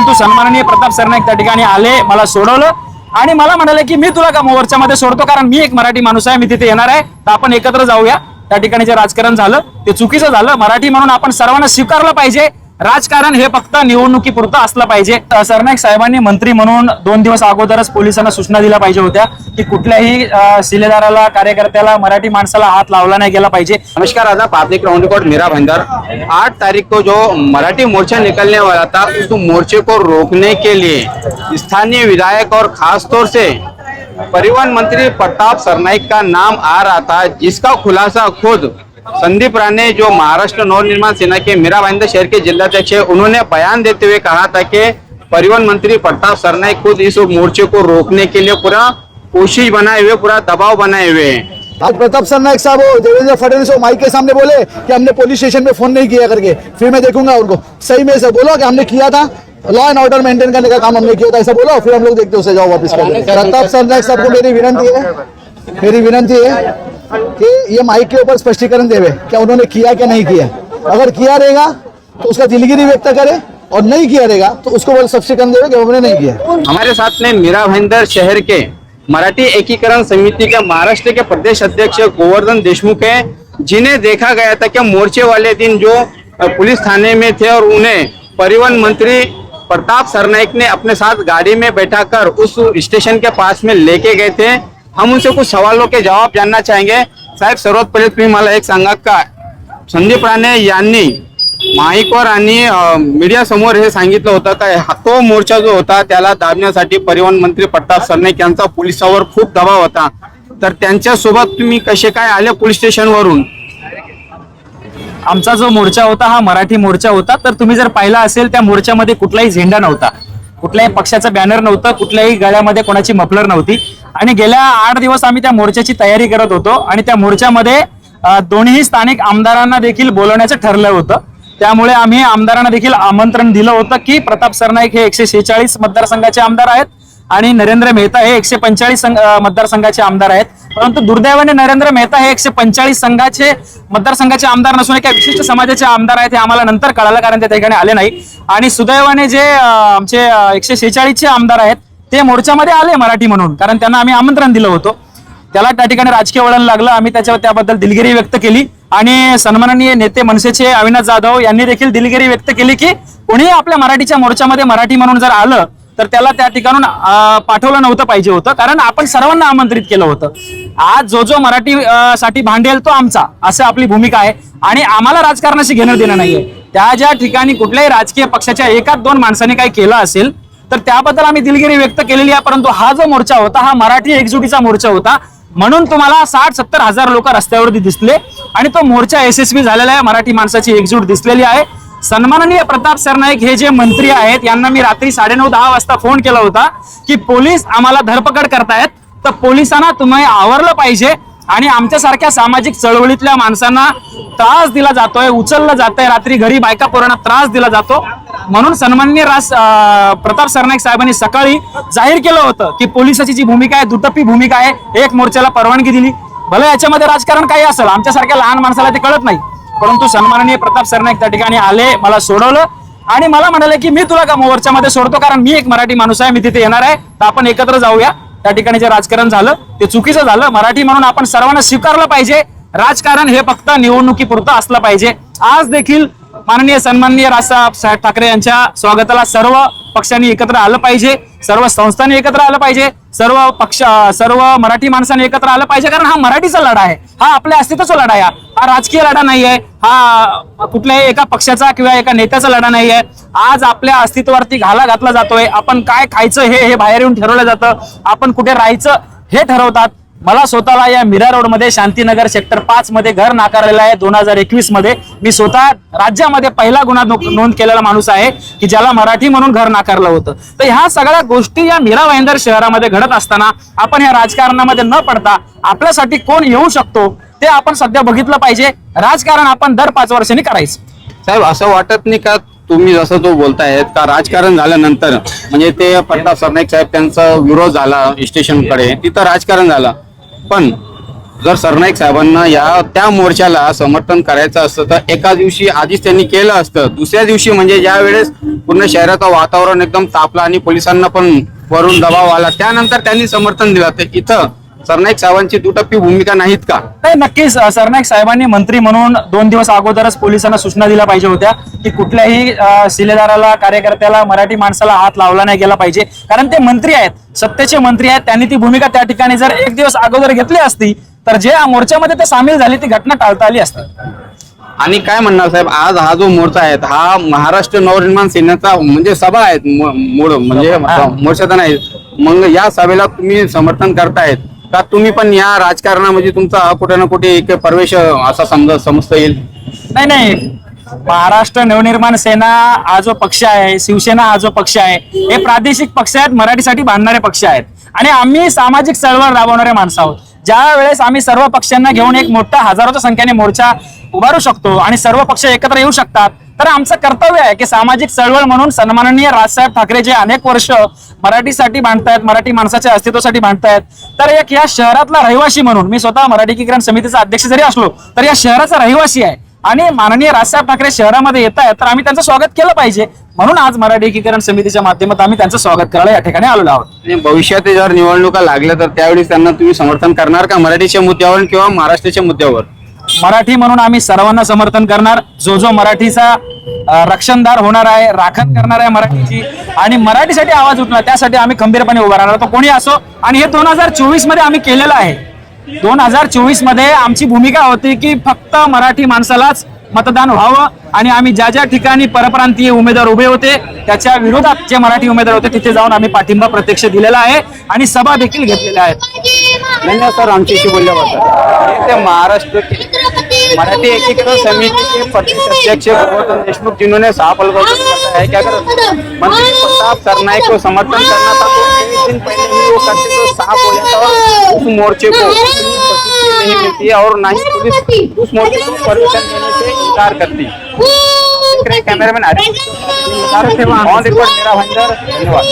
परंतु सन्माननीय प्रताप सरनाईक त्या ठिकाणी आले, मला सोडवलं आणि मला म्हणाले की मी तुला का मोर्चामध्ये सोडतो, कारण मी एक मराठी माणूस आहे, मी तिथे येणार आहे, तर आपण एकत्र जाऊया. त्या ठिकाणी जे राजकारण झालं ते चुकीचं झालं. मराठी म्हणून आपण सर्वांना स्वीकारलं पाहिजे. राजकारण हे फक्त निवडणुकीपुरतं असलं पाहिजे. सरनाईक साहेबांनी मंत्री म्हणून 2 दिवस अगोदरच पोलिसांना सूचना दिल्या पाहिजे होत्या की कुठल्याही शिलेदाराला, कार्यकर्त्याला, मराठी माणसाला हात लावला नहीं गेला पाहिजे. नमस्कार आदाब, public round record Mira Bhayandar. 8 तारीख को जो मराठी मोर्चा निकलने वाला था, उस मोर्चे को रोकने के लिए स्थानीय विधायक और खास तौर से परिवहन मंत्री प्रताप सरनाईक का नाम आ रहा था, जिसका खुलासा खुद संदीप राणे जो महाराष्ट्र नवनिर्माण सेना के मीरा भाईंदर शहर के जिलाध्यक्ष है, उन्होंने बयान देते हुए कहा था कि परिवहन मंत्री प्रताप सरनाईक खुद इस मोर्चे को रोकने के लिए पूरा कोशिश बनाए हुए, पूरा दबाव बनाए हुए हैं। आज प्रताप सरनाईक साहब देवेंद्र फडणवीस माइक के सामने बोले कि हमने पुलिस स्टेशन में फोन नहीं किया करके, फिर मैं देखूंगा उनको सही में से बोलो कि हमने किया था, लॉ एंड ऑर्डर मेंटेन करने का काम हमने किया था, ऐसा बोलो, फिर हम लोग देखते उसे जाओ वापस कर। प्रताप सरनाईक साहब को मेरी विनती है कि ये माइक के ऊपर स्पष्टीकरण देवे क्या उन्होंने किया क्या नहीं किया। अगर किया रहेगा तो उसका दिलगिरी व्यक्त करे, और नहीं किया रहेगा तो उसको वो स्पष्टीकरण देवे कि उन्होंने नहीं किया। हमारे साथ में मीरा भाईंदर शहर के मराठी एकीकरण समिति के महाराष्ट्र के प्रदेश अध्यक्ष गोवर्धन देशमुख है, जिन्हें देखा गया था कि मोर्चे वाले दिन जो पुलिस थाने में थे और उन्हें परिवहन मंत्री प्रताप सरनाईक ने अपने साथ गाड़ी में बैठाकर उस स्टेशन के पास में लेके गए थे। हम उनसे कुछ सवालों के जवाब जानना चाहेंगे। साहेब, सर्वात पहिले तुम्ही मला एक सांगा का संदीप राणे यांनी माईकवर आणि मीडिया समोर हे सांगितलं होतं का तो मोर्चा जो होता त्याला दाबण्यासाठी परिवहन मंत्री प्रताप सरनाईक यांचा पोलिसांवर खूप दबाव होता, तर त्यांच्यासोबत तुम्ही कसे काय आले पोलीस स्टेशनवरून? आमचा जो मोर्चा होता हा मराठी मोर्चा होता, तर तुम्ही जर पाहिला असेल त्या मोर्चामध्ये कुठलाही झेंडा नव्हता, कुठल्याही पक्षाचं बॅनर नव्हतं, कुठल्याही गळ्यामध्ये कोणाची मफलर नव्हती. आणि गेल्या 8 दिवस आम्ही त्या मोर्चाची तयारी करत होतो आणि त्या मोर्चामध्ये दोन्ही स्थानिक आमदारांना देखील बोलवण्याचं ठरलं होतं. त्यामुळे आम्ही आमदारांना देखील आमंत्रण दिलं होतं की प्रताप सरनाईक हे 146 मतदारसंघाचे आमदार आहेत आणि नरेंद्र मेहता हे 145 मतदारसंघाचे आमदार आहेत. परंतु दुर्दैवाने नरेंद्र मेहता हे 145 मतदारसंघाचे आमदार नसून एका विशिष्ट समाजाचे आमदार आहेत हे आम्हाला नंतर कळालं, कारण ते त्या ठिकाणी आले नाही. आणि सुदैवाने जे आमचे 146 आमदार आहेत ते मोर्चामध्ये आले मराठी म्हणून, कारण त्यांना आम्ही आमंत्रण दिलं होतं. त्याला त्या ठिकाणी राजकीय वळण लागलं. आम्ही त्याबद्दल दिलगिरी व्यक्त केली आणि सन्माननीय नेते मनसेचे अविनाश जाधव यांनी देखील दिलगिरी व्यक्त केली की कोणी आपल्या मराठीच्या मोर्चामध्ये मराठी म्हणून जर आलं तर त्याला त्या ठिकाणून पाठवलं नव्हतं पाहिजे होतं, कारण आपण सर्वांना आमंत्रित केलं होतं. आज जो मराठी साठी भांडेल तो आमचा, असं आपली भूमिका आहे आणि आम्हाला राजकारणाशी घेणं देणं नाहीये. त्या ज्या ठिकाणी कुठल्याही राजकीय पक्षाच्या 1-2 माणसाने काही केलं असेल तर त्याबद्दल आम्ही दिलगिरी व्यक्त केलेली आहे. परंतु हा जो मोर्चा होता हा मराठी एकजुटीचा मोर्चा होता, म्हणून तुम्हाला 60-70 हजार लोक रस्त्यावरती दिसले आणि तो मोर्चा यशस्वी झालेला आहे. मराठी माणसाची एकजूट दिसलेली आहे. सन्माननीय प्रताप सरनाईक हे जे मंत्री आहेत यांना मी रात्री 9:30-10 वाजता फोन केला होता की पोलीस आम्हाला धरपकड करतायत, तर पोलिसांना तुम्ही आवरलं पाहिजे आणि आमच्यासारख्या सामाजिक चळवळीतल्या माणसांना त्रास दिला जातोय, उचललं जातंय, रात्री घरी बायका पोरांना त्रास दिला जातो. म्हणून सन्माननीय प्रताप सरनाईक साहेबांनी सकाळी जाहीर केलं होतं की पोलिसाची जी भूमिका आहे दुटप्पी भूमिका आहे, एक मोर्चाला परवानगी दिली. भले याच्यामध्ये राजकारण काही असेल, आमच्यासारख्या लहान माणसाला ते कळत नाही, परंतु सन्माननीय प्रताप सरनाईक त्या ठिकाणी आले, मला सोडवलं आणि मला म्हणाले की मी तुला का मोर्चामध्ये सोडतो, कारण मी एक मराठी माणूस आहे, मी तिथे येणार आहे, तर आपण एकत्र जाऊया. त्या ठिकाणी जे राजकारण झालं ते चुकीचं झालं. मराठी म्हणून आपण सर्वांना स्वीकारलं पाहिजे. राजकारण हे फक्त निवडणुकीपुरतं असलं पाहिजे. आज देखील सन्माननीय राजसाहेब ठाकरे यांच्या स्वागताला सर्व पक्षांनी एकत्र आलं पाहिजे, सर्व संस्थांनी एकत्र आलं पाहिजे, सर्व मराठी माणसांनी एकत्र आलं पाहिजे, कारण हा मराठीचा लढा आहे, हा आपल्या अस्तित्वाचा लढा आहे, हा राजकीय लढा नाही आहे, हा कुठल्याही एका पक्षाचा किंवा एका नेत्याचा लढा नाही आहे. आज आपल्या अस्तित्वावरती घाला घातला जातोय. आपण काय खायचं हे बाहेर येऊन ठरवलं जातं, आपण कुठे राहायचं हे ठरवतात. मला स्वतःला या मीरा रोड मध्ये शांतीनगर सेक्टर 5 मध्ये घर नाकारलेलं आहे. 2021 मध्ये मी स्वतः राज्यामध्ये पहिला गुन्हा नोंद केलेला माणूस आहे की ज्याला मराठी म्हणून घर नाकारलं होतं. तर ह्या सगळ्या गोष्टी या मीरा भाईंदर शहरामध्ये घडत असताना आपण या राजकारणामध्ये न पडता आपल्यासाठी कोण येऊ शकतो ते आपण सध्या बघितलं पाहिजे. राजकारण आपण दर 5 वर्षांनी करायचं. साहेब, असं वाटत नाही का तुम्ही जसं तो बोलतायत का राजकारण झाल्यानंतर म्हणजे ते प्रताप सरनाईक साहेब त्यांचा विरोध झाला स्टेशनकडे, तिथं राजकारण झालं, पण जर सरनाईक साहेबांना त्या मोर्चाला समर्थन करायचं असतं तर एका दिवशी आधीच त्यांनी केलं असतं. दुसऱ्या दिवशी म्हणजे ज्या वेळेस पूर्ण शहराचं वातावरण एकदम तापलं आणि पोलिसांना पण वरून दबाव आला त्यानंतर त्यांनी समर्थन दिलं. तर इथं सरनाईक साहेबांची दुटप्पी भूमिका नाहीत का? नाही, नक्कीच सरनाईक साहेबांनी मंत्री म्हणून 2 दिवस अगोदरच पोलिसांना सूचना दिल्या पाहिजे होत्या की कुठल्याही शिलेदाराला, कार्यकर्त्याला, मराठी माणसाला हात लावला नाही गेला पाहिजे. कारण ते मंत्री आहेत, सत्तेचे मंत्री आहेत. त्यांनी ती भूमिका त्या ठिकाणी जर 1 दिवस अगोदर घेतली असती तर जे मोर्चामध्ये ते सामील झाले ती घटना टाळता आली असती. आणि काय म्हणणार साहेब, आज हा जो मोर्चा आहे हा महाराष्ट्र नवनिर्माण सेनेचा म्हणजे सभा आहे, मूळ म्हणजे मोर्चाचा नाही. मग या सभेला तुम्ही समर्थन करतायत का? तुम्ही पण या राजकारणामध्ये तुमचा कुठे ना कुठे एक प्रवेश असा समजता येईल? नाही, महाराष्ट्र नवनिर्माण सेना हा जो पक्ष आहे, शिवसेना हा जो पक्ष आहे, हे प्रादेशिक पक्ष आहेत, मराठीसाठी भांडणारे पक्ष आहेत. आणि आम्ही सामाजिक चळवळ राबवणारे माणसं आहोत. ज्या वेळेस आम्ही सर्व पक्षांना घेऊन एक मोठा हजारोच्या संख्येने मोर्चा उभारू शकतो आणि सर्व पक्ष एकत्र येऊ शकतात, तर आमचं कर्तव्य आहे की सामाजिक चळवळ म्हणून सन्माननीय राजसाहेब ठाकरे जे अनेक वर्ष मराठीसाठी भांडतायत, मराठी माणसाच्या अस्तित्वासाठी भांडतायत, तर एक या शहरातला रहिवासी म्हणून, मी स्वतः मराठी एकीकरण समितीचा अध्यक्ष जरी असलो तर या शहराचा रहिवासी आहे आणि माननीय राजसाहेब ठाकरे शहरामध्ये येत आहेत तर आम्ही त्यांचं स्वागत केलं पाहिजे. म्हणून आज मराठी एकीकरण समितीच्या माध्यमातून आम्ही त्यांचं स्वागत करायला या ठिकाणी आलेलो आहोत. आणि भविष्यात जर निवडणुका लागल्या तर त्यावेळी त्यांना तुम्ही समर्थन करणार का मराठीच्या मुद्द्यावर किंवा महाराष्ट्राच्या मुद्द्यावर? मराठी म्हणून आम्ही सर्वांना समर्थन करणार. जो मराठीचा रक्षणदार होणार आहे, राखण करणार आहे मराठीची आणि मराठीसाठी आवाज उठणार, त्यासाठी आम्ही खंबीरपणे उभा राहणार. तो कोणी असो. आणि हे 2024 मध्ये आम्ही केलेलं आहे. 2024 मध्ये आमची भूमिका होती की फक्त मराठी माणसालाच मतदान व्हावं आणि आम्ही ज्या ज्या ठिकाणी परप्रांतीय उमेदवार उभे होते त्याच्या विरोधात जे मराठी उमेदवार होते तिथे जाऊन आम्ही पाठिंबा प्रत्यक्ष दिलेला आहे आणि सभा देखील घेतलेल्या आहेत. धन्यवाद सर आमच्याशी बोलल्याबद्दल. ते महाराष्ट्र मराठी एकीकरण समिति के प्रदेश अध्यक्ष गोवर्धन देशमुख जिन्होंने साफ अलगाव किया है कि अगर मंत्री प्रताप सरनाईक को समर्थन करना था तो 1 दिन पहले ही वो करते तो साफ हो जाता और उस मोर्चे को नहीं मिलती और ना ही पुलिस उस मोर्चे को परमिशन देने से इनकार करती. कैमरामैन ऑन रिकॉर्ड मेरा भाईंदर, धन्यवाद.